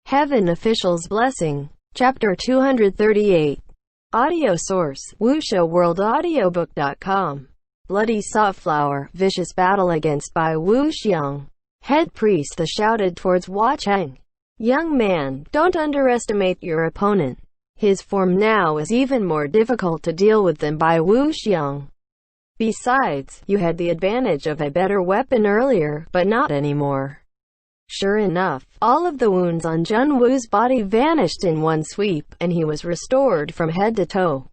Heaven Official's Blessing. Chapter 238. Audio source: WuXiaWorldAudiobook.com. Bloody Softflower. Vicious battle against Bai Wuxiang. Head priest shouted towards Hua Cheng. Young man, don't underestimate your opponent. His form now is even more difficult to deal with than Bai Wuxiang. Besides, you had the advantage of a better weapon earlier, but not anymore. Sure enough, all of the wounds on Jun Wu's body vanished in one sweep, and he was restored from head to toe.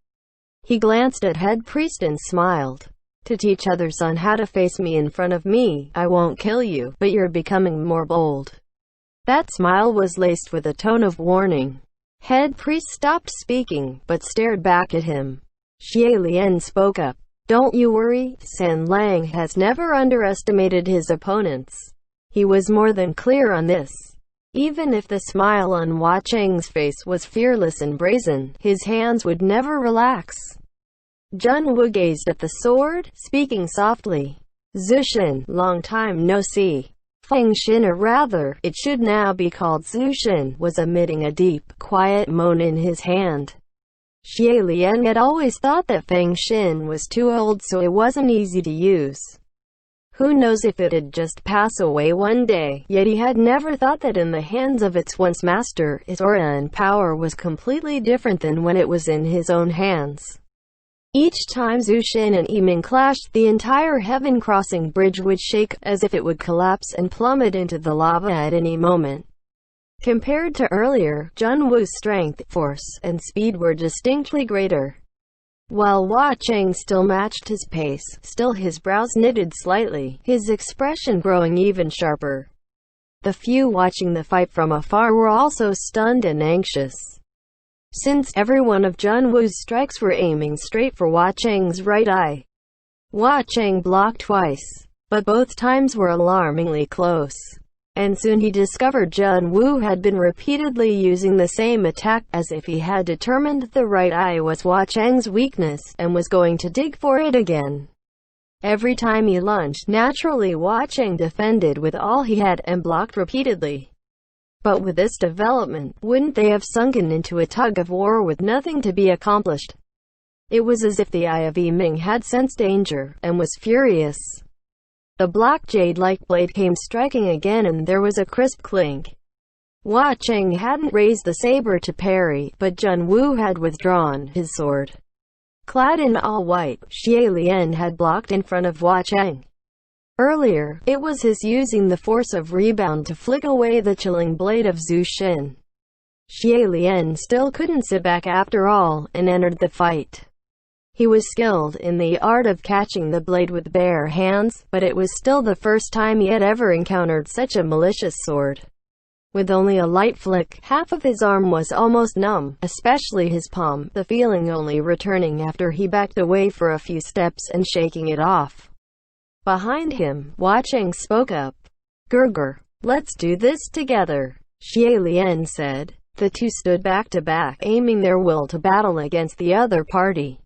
He glanced at head priest and smiled. To teach others on how to face me in front of me, I won't kill you, but you're becoming more bold. That smile was laced with a tone of warning. Head priest stopped speaking, but stared back at him. Xie Lian spoke up. Don't you worry, San Lang has never underestimated his opponents. He was more than clear on this. Even if the smile on Hua Cheng's face was fearless and brazen, his hands would never relax. Jun Wu gazed at the sword, speaking softly. Zushin, long time no see. Feng Xin, or rather, it should now be called Zushin, was emitting a deep, quiet moan in his hand. Xie Lian had always thought that Feng Xin was too old, so it wasn't easy to use. Who knows if it'd just pass away one day, yet he had never thought that in the hands of its once master, its aura and power was completely different than when it was in his own hands. Each time Zushin and Yiming clashed, the entire heaven-crossing bridge would shake, as if it would collapse and plummet into the lava at any moment. Compared to earlier, Jun Wu's strength, force, and speed were distinctly greater. While Hua Cheng still matched his pace, still his brows knitted slightly, his expression growing even sharper. The few watching the fight from afar were also stunned and anxious. Since every one of Jun Wu's strikes were aiming straight for Hua Cheng's right eye. Hua Cheng blocked twice, but both times were alarmingly close. And soon he discovered Jun Wu had been repeatedly using the same attack, as if he had determined the right eye was Hua Cheng's weakness, and was going to dig for it again. Every time he lunged, naturally Hua Cheng defended with all he had, and blocked repeatedly. But with this development, wouldn't they have sunken into a tug-of-war with nothing to be accomplished? It was as if the eye of Yiming had sensed danger, and was furious. The black jade-like blade came striking again, and there was a crisp clink. Hua Cheng hadn't raised the saber to parry, but Jun Wu had withdrawn his sword. Clad in all white, Xie Lian had blocked in front of Hua Cheng. Earlier, it was his using the force of rebound to flick away the chilling blade of Zushin. Xie Lian still couldn't sit back after all, and entered the fight. He was skilled in the art of catching the blade with bare hands, but it was still the first time he had ever encountered such a malicious sword. With only a light flick, half of his arm was almost numb, especially his palm, the feeling only returning after he backed away for a few steps and shaking it off. Behind him, Hua Cheng spoke up. Gerger, let's do this together, Xie Lian said. The two stood back to back, aiming their will to battle against the other party.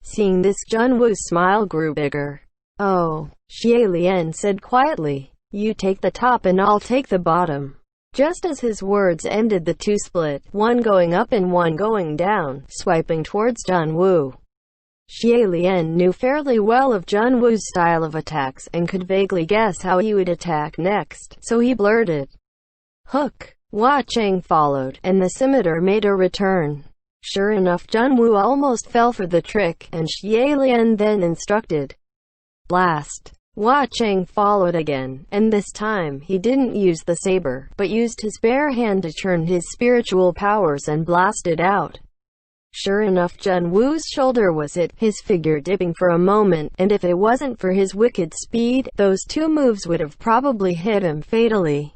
Seeing this, Jun Wu's smile grew bigger. Oh, Xie Lian said quietly. You take the top and I'll take the bottom. Just as his words ended, the two split, one going up and one going down, swiping towards Jun Wu. Xie Lian knew fairly well of Jun Wu's style of attacks, and could vaguely guess how he would attack next, so he blurted. Hook. Hua Cheng followed, and the scimitar made a return. Sure enough, Jun Wu almost fell for the trick, and Xie Lian then instructed. Blast. Hua Cheng followed again, and this time, he didn't use the saber, but used his bare hand to churn his spiritual powers and blasted out. Sure enough, Jun Wu's shoulder was hit, his figure dipping for a moment, and if it wasn't for his wicked speed, those two moves would have probably hit him fatally.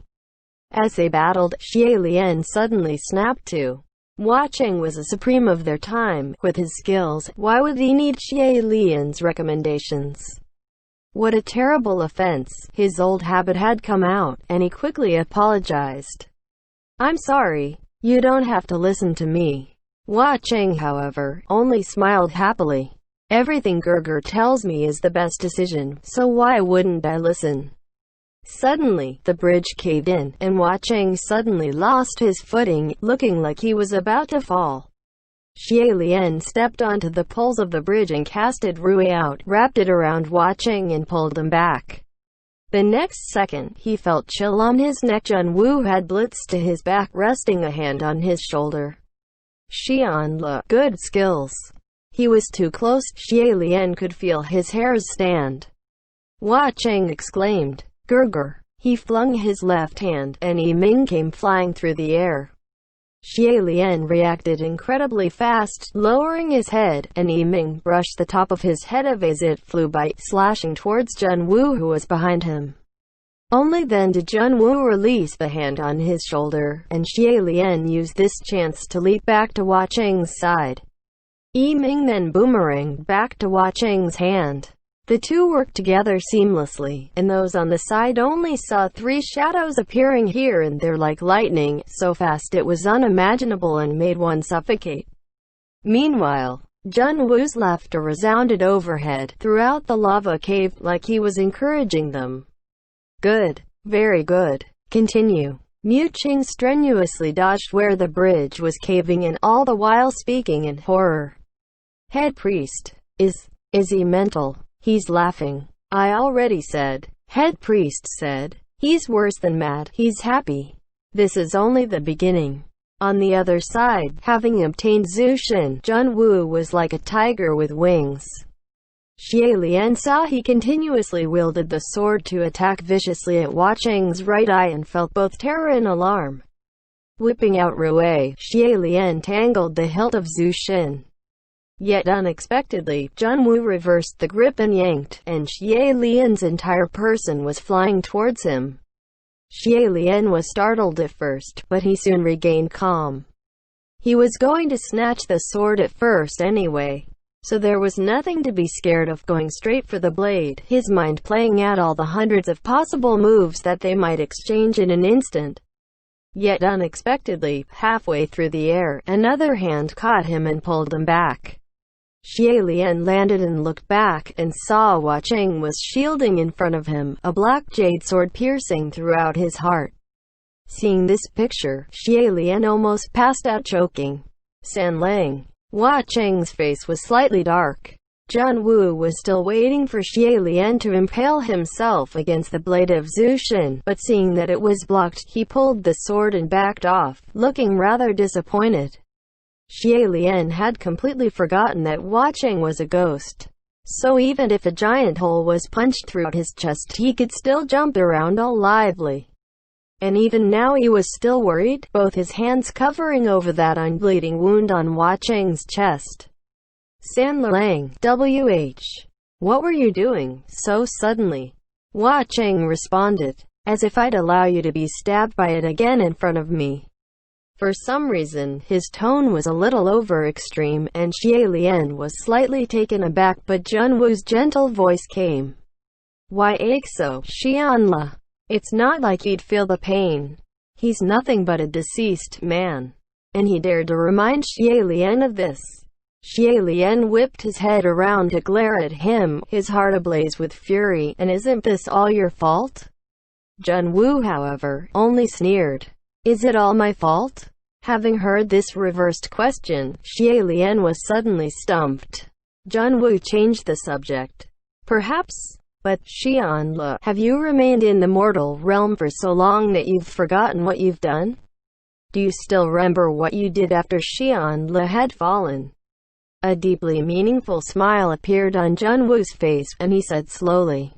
As they battled, Xie Lian suddenly snapped to. Hua Cheng was a supreme of their time. With his skills, why would he need Xie Lian's recommendations? What a terrible offense. His old habit had come out, and he quickly apologized. I'm sorry. You don't have to listen to me. Hua Cheng, however, only smiled happily. Everything Gerger tells me is the best decision, so why wouldn't I listen? Suddenly, the bridge caved in, and Hua Cheng suddenly lost his footing, looking like he was about to fall. Xie Lian stepped onto the poles of the bridge and casted Rui out, wrapped it around Hua Cheng and pulled him back. The next second, he felt chill on his neck. Jun Wu had blitzed to his back, resting a hand on his shoulder. Xian Le, good skills. He was too close. Xie Lian could feel his hairs stand. Hua Cheng exclaimed, "Gurgur." He flung his left hand, and Yiming came flying through the air. Xie Lian reacted incredibly fast, lowering his head, and Yiming brushed the top of his head as it flew by, slashing towards Jun Wu, who was behind him. Only then did Jun Wu release the hand on his shoulder, and Xie Lian used this chance to leap back to Hua Cheng's side. Yiming then boomeranged back to Hua Cheng's hand. The two worked together seamlessly, and those on the side only saw three shadows appearing here and there like lightning, so fast it was unimaginable and made one suffocate. Meanwhile, Jun Wu's laughter resounded overhead, throughout the lava cave, like he was encouraging them. "Good. Very good. Continue." Mu Qing strenuously dodged where the bridge was caving in, all the while speaking in horror. "Head priest. Is he mental? He's laughing." "I already said." Head priest said. "He's worse than mad. He's happy. This is only the beginning." On the other side, having obtained Zhu Shen, Jun Wu was like a tiger with wings. Xie Lian saw he continuously wielded the sword to attack viciously at Hua Cheng's right eye and felt both terror and alarm. Whipping out Rui, Xie Lian tangled the hilt of Zhu Shen. Yet unexpectedly, Jun Wu reversed the grip and yanked, and Xie Lian's entire person was flying towards him. Xie Lian was startled at first, but he soon regained calm. He was going to snatch the sword at first anyway, so there was nothing to be scared of, going straight for the blade, his mind playing out all the hundreds of possible moves that they might exchange in an instant. Yet unexpectedly, halfway through the air, another hand caught him and pulled him back. Xie Lian landed and looked back, and saw Hua Cheng was shielding in front of him, a black jade sword piercing throughout his heart. Seeing this picture, Xie Lian almost passed out choking. "San Lang." Hua Cheng's face was slightly dark. Jun Wu was still waiting for Xie Lian to impale himself against the blade of Zhu Shen, but seeing that it was blocked, he pulled the sword and backed off, looking rather disappointed. Xie Lian had completely forgotten that Hua Cheng was a ghost. So even if a giant hole was punched through his chest, he could still jump around all lively. And even now he was still worried, both his hands covering over that unbleeding wound on Hua Cheng's chest. "San Lang, WH. What were you doing, so suddenly?" Hua Cheng responded. "As if I'd allow you to be stabbed by it again in front of me." For some reason, his tone was a little over-extreme, and Xie Lian was slightly taken aback, but Jun Wu's gentle voice came. "Why ache so, Xianla? It's not like he'd feel the pain. He's nothing but a deceased man." And he dared to remind Xie Lian of this. Xie Lian whipped his head around to glare at him, his heart ablaze with fury. "And isn't this all your fault?" Jun Wu, however, only sneered. "Is it all my fault?" Having heard this reversed question, Xie Lian was suddenly stumped. Jun Wu changed the subject. "Perhaps. But, Xianle, have you remained in the mortal realm for so long that you've forgotten what you've done? Do you still remember what you did after Xianle had fallen?" A deeply meaningful smile appeared on Jun Wu's face, and he said slowly,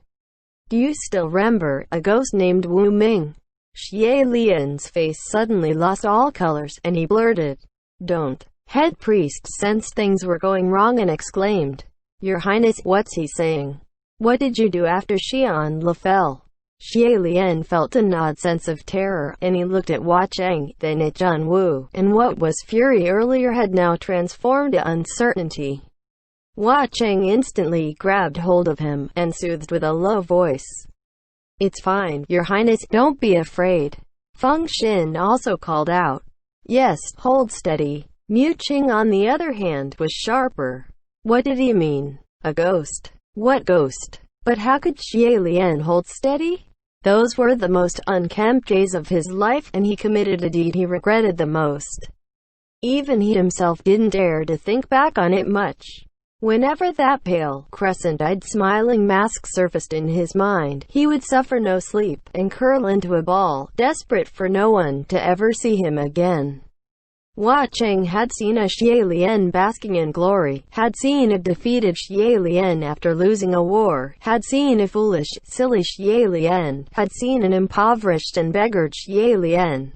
"Do you still remember a ghost named Wu Ming?" Xie Lian's face suddenly lost all colors, and he blurted, "Don't." Head priest sensed things were going wrong and exclaimed, "Your Highness, what's he saying? What did you do after Xianle fell?" Xie Lian felt an odd sense of terror, and he looked at Hua Cheng, then at Jun Wu, and what was fury earlier had now transformed to uncertainty. Hua Cheng instantly grabbed hold of him, and soothed with a low voice, "It's fine, Your Highness, don't be afraid." Feng Xin also called out, "Yes, hold steady." Mu Qing, on the other hand, was sharper. What did he mean? A ghost? What ghost? But how could Xie Lian hold steady? Those were the most unkempt days of his life, and he committed a deed he regretted the most. Even he himself didn't dare to think back on it much. Whenever that pale, crescent-eyed smiling mask surfaced in his mind, he would suffer no sleep, and curl into a ball, desperate for no one to ever see him again. Hua Cheng had seen a Xie Lian basking in glory, had seen a defeated Xie Lian after losing a war, had seen a foolish, silly Xie Lian, had seen an impoverished and beggared Xie Lian.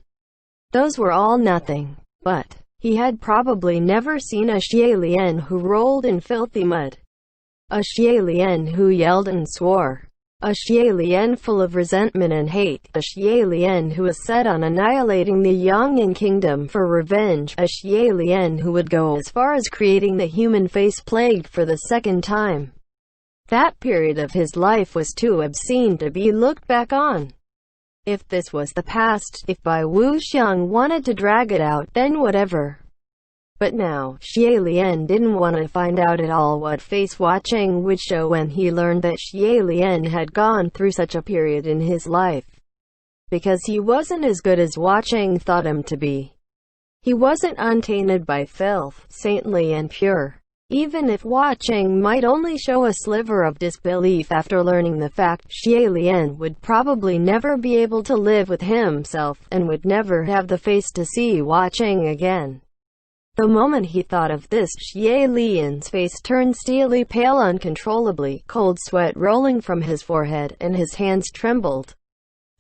Those were all nothing. But he had probably never seen a Xie Lian who rolled in filthy mud. A Xie Lian who yelled and swore. A Xie Lian full of resentment and hate. A Xie Lian who was set on annihilating the Yangyan kingdom for revenge. A Xie Lian who would go as far as creating the human face plagued for the second time. That period of his life was too obscene to be looked back on. If this was the past, if Bai Wuxiang wanted to drag it out, then whatever. But now, Xie Lian didn't want to find out at all what face Hua Cheng would show when he learned that Xie Lian had gone through such a period in his life. Because he wasn't as good as Hua Cheng thought him to be. He wasn't untainted by filth, saintly and pure. Even if Hua Cheng might only show a sliver of disbelief after learning the fact, Xie Lian would probably never be able to live with himself, and would never have the face to see Hua Cheng again. The moment he thought of this, Xie Lian's face turned steely pale uncontrollably, cold sweat rolling from his forehead, and his hands trembled.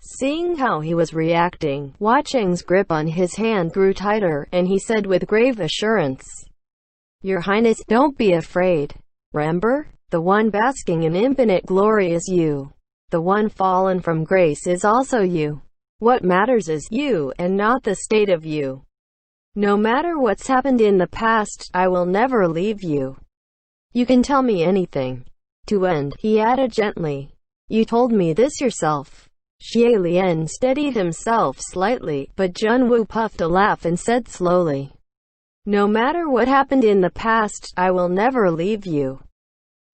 Seeing how he was reacting, Hua Cheng's grip on his hand grew tighter, and he said with grave assurance, "Your Highness, don't be afraid. Remember, the one basking in infinite glory is you. The one fallen from grace is also you. What matters is you, and not the state of you. No matter what's happened in the past, I will never leave you. You can tell me anything." To end, he added gently, "You told me this yourself." Xie Lian steadied himself slightly, but Junwu puffed a laugh and said slowly, "No matter what happened in the past, I will never leave you.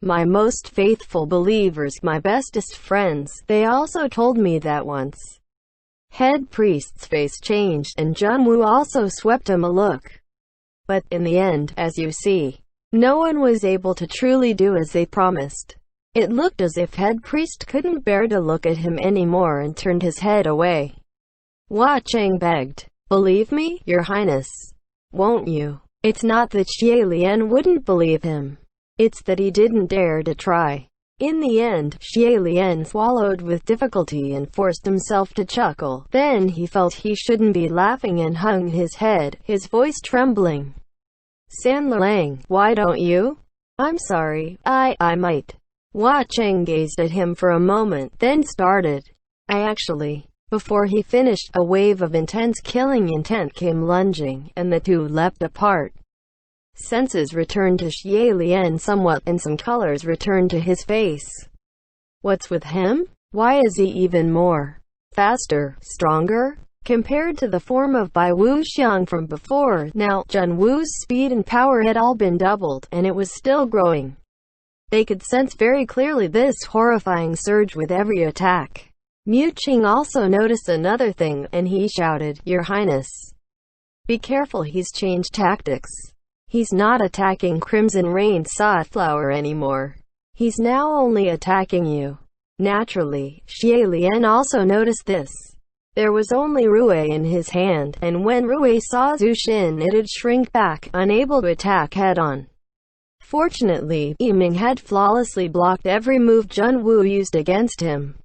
My most faithful believers, my bestest friends, they also told me that once." Head priest's face changed, and Junwu also swept him a look. But, in the end, as you see, no one was able to truly do as they promised. It looked as if head priest couldn't bear to look at him anymore and turned his head away. Hua Cheng begged, "Believe me, Your Highness. Won't you?" It's not that Xie Lian wouldn't believe him. It's that he didn't dare to try. In the end, Xie Lian swallowed with difficulty and forced himself to chuckle. Then he felt he shouldn't be laughing and hung his head, his voice trembling. "San Lang, why don't you?" "I'm sorry, I might." Hua Cheng gazed at him for a moment, then started. "I actually..." Before he finished, a wave of intense killing intent came lunging, and the two leapt apart. Senses returned to Xie Lian somewhat, and some colors returned to his face. What's with him? Why is he even more faster, stronger? Compared to the form of Bai Wuxiang from before, now, Junwu's speed and power had all been doubled, and it was still growing. They could sense very clearly this horrifying surge with every attack. Mu Qing also noticed another thing, and he shouted, "Your Highness, be careful, he's changed tactics. He's not attacking Crimson Rain Safflower anymore. He's now only attacking you." Naturally, Xie Lian also noticed this. There was only Rue in his hand, and when Rue saw Zhu Xin, it'd shrink back, unable to attack head-on. Fortunately, Yiming had flawlessly blocked every move Junwu used against him.